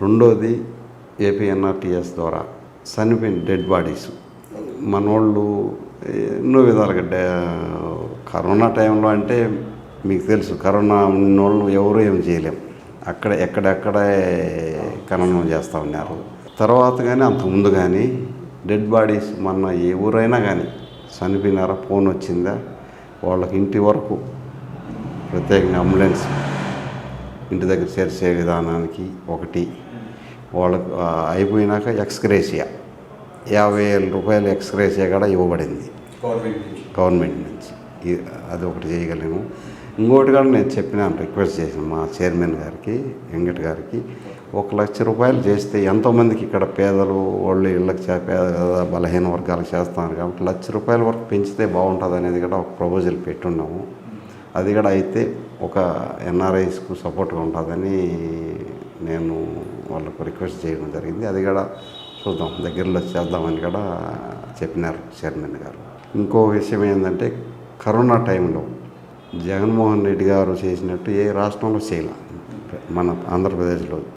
రెండోది ఏపీఎన్ఆర్టీఎస్ ద్వారా చనిపోయిన డెడ్ బాడీస్ మనోళ్ళు ఎన్నో విధాలుగా కరోనా టైంలో అంటే మీకు తెలుసు, కరోనా ఉన్నోళ్ళు ఎవరు ఏం చేయలేం, ఎక్కడెక్కడే ఖననం చేస్తూ ఉన్నారు. తర్వాత కానీ అంతకుముందు కానీ డెడ్ బాడీస్ మన ఏ ఊరైనా కానీ చనిపోయినారా, ఫోన్ వచ్చిందా, వాళ్ళకి ఇంటి వరకు ప్రత్యేకంగా అంబులెన్స్ ఇంటి దగ్గర చేర్చే విధానానికి ఒకటి, వాళ్ళకు అయిపోయినాక ఎక్స్గ్రేషియా 50,000 రూపాయలు ఎక్స్గ్రేషియా కూడా ఇవ్వబడింది గవర్నమెంట్ నుంచి. అది ఒకటి చేయగలిగాము. ఇంకోటి కూడా నేను చెప్పినాను, రిక్వెస్ట్ చేసిన మా చైర్మన్ గారికి, వెంకట్ గారికి, 1,00,000 రూపాయలు చేస్తే ఎంతోమందికి ఇక్కడ పేదలు వాళ్ళు ఇళ్ళకి పేద బలహీన వర్గాలకు చేస్తున్నారు కాబట్టి 1,00,000 రూపాయల వరకు పెంచితే బాగుంటుంది అనేది కూడా ఒక ప్రపోజల్ పెట్టున్నాము. అది కూడా అయితే ఒక ఎన్ఆర్ఐస్కు సపోర్ట్గా ఉంటుందని నేను వాళ్ళకు రిక్వెస్ట్ చేయడం జరిగింది. అది కూడా చూద్దాం, దగ్గరలో చేద్దామని కూడా చెప్పినారు చైర్మన్ గారు. ఇంకో విషయం ఏంటంటే, కరోనా టైంలో జగన్మోహన్ రెడ్డి గారు చేసినట్టు ఏ రాష్ట్రంలో చేయాల మన ఆంధ్రప్రదేశ్లో